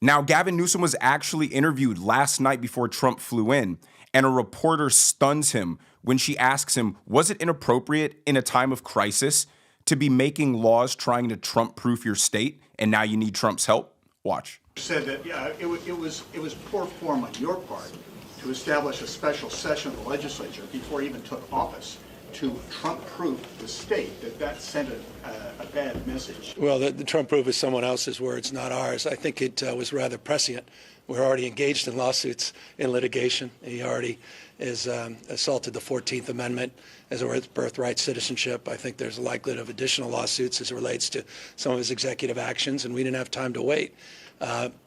Now, Gavin Newsom was actually interviewed last night before Trump flew in, and a reporter stuns him when she asks him, was it inappropriate in a time of crisis to be making laws trying to Trump-proof your state, and now you need Trump's help? Watch. Said that it was poor form on your part to establish a special session of the legislature before he even took office to Trump-proof the state, that sent a bad message. Well, the Trump-proof is someone else's words, not ours. I think it was rather prescient. We're already engaged in lawsuits, in litigation. He already is assaulted the 14th Amendment as a birthright citizenship. I think there's a likelihood of additional lawsuits as it relates to some of his executive actions, and we didn't have time to wait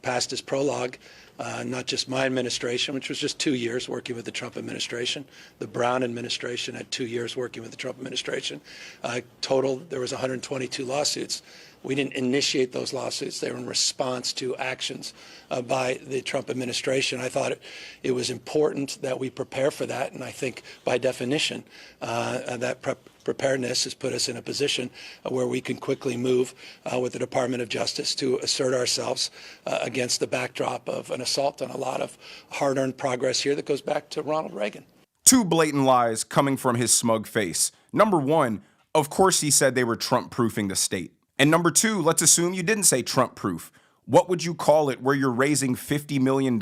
past his prologue. Not just my administration, which was just 2 years working with the Trump administration. The Brown administration had 2 years working with the Trump administration. Total, there was 122 lawsuits. We didn't initiate those lawsuits. They were in response to actions by the Trump administration. I thought it was important that we prepare for that, and I think by definition that preparedness has put us in a position where we can quickly move with the Department of Justice to assert ourselves against the backdrop of an assault on a lot of hard-earned progress here that goes back to Ronald Reagan. Two blatant lies coming from his smug face. Number one, of course he said they were Trump-proofing the state. And number two, let's assume you didn't say Trump-proof. What would you call it where you're raising $50 million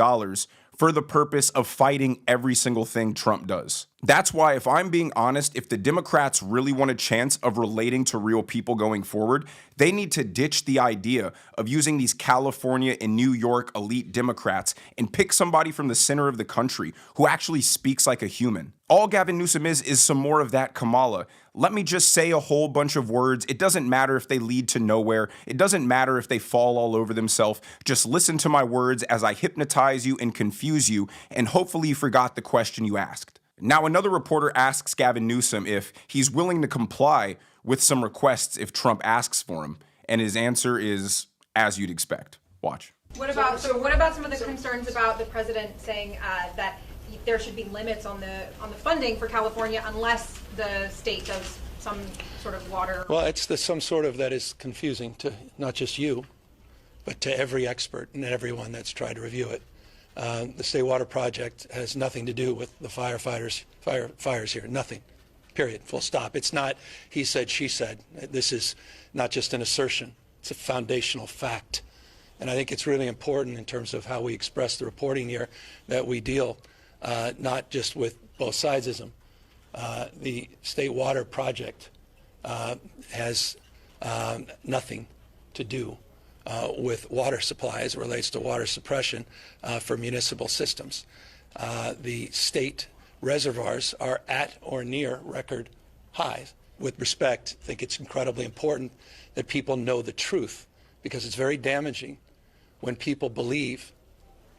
for the purpose of fighting every single thing Trump does? That's why, if I'm being honest, if the Democrats really want a chance of relating to real people going forward, they need to ditch the idea of using these California and New York elite Democrats and pick somebody from the center of the country who actually speaks like a human. All Gavin Newsom is some more of that Kamala. Let me just say a whole bunch of words. It doesn't matter if they lead to nowhere. It doesn't matter if they fall all over themselves. Just listen to my words as I hypnotize you and confuse you, and hopefully you forgot the question you asked. Now, another reporter asks Gavin Newsom if he's willing to comply with some requests if Trump asks for him, and his answer is, as you'd expect. Watch. What about some of the concerns about the president saying that there should be limits on the funding for California unless the state does some sort of water? Well, it's the some sort of that is confusing to not just you, but to every expert and everyone that's tried to review it. The State Water Project has nothing to do with the fires here, nothing, period, full stop. It's not he said, she said. This is not just an assertion. It's a foundational fact. And I think it's really important in terms of how we express the reporting here that we deal not just with both sidesism. The State Water Project has nothing to do with water supply as it relates to water suppression for municipal systems. The state reservoirs are at or near record highs. With respect, I think it's incredibly important that people know the truth, because it's very damaging when people believe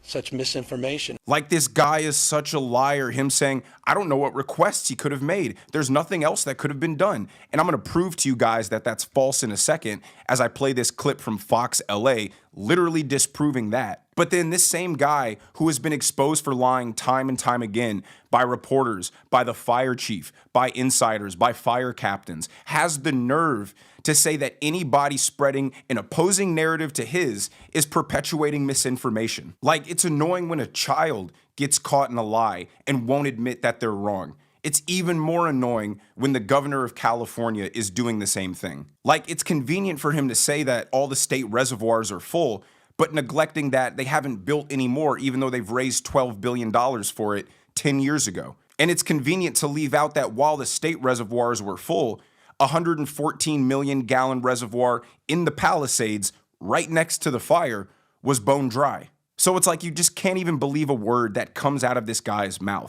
such misinformation. Like, this guy is such a liar, him saying, I don't know what requests he could have made. There's nothing else that could have been done. And I'm going to prove to you guys that that's false in a second as I play this clip from Fox LA, literally disproving that. But then this same guy who has been exposed for lying time and time again by reporters, by the fire chief, by insiders, by fire captains, has the nerve to say that anybody spreading an opposing narrative to his is perpetuating misinformation. Like, it's annoying when a child gets caught in a lie and won't admit that they're wrong. It's even more annoying when the governor of California is doing the same thing. Like, it's convenient for him to say that all the state reservoirs are full, but neglecting that they haven't built any more, even though they've raised $12 billion for it 10 years ago. And it's convenient to leave out that while the state reservoirs were full, a 114 million gallon reservoir in the Palisades right next to the fire was bone dry. So it's like you just can't even believe a word that comes out of this guy's mouth.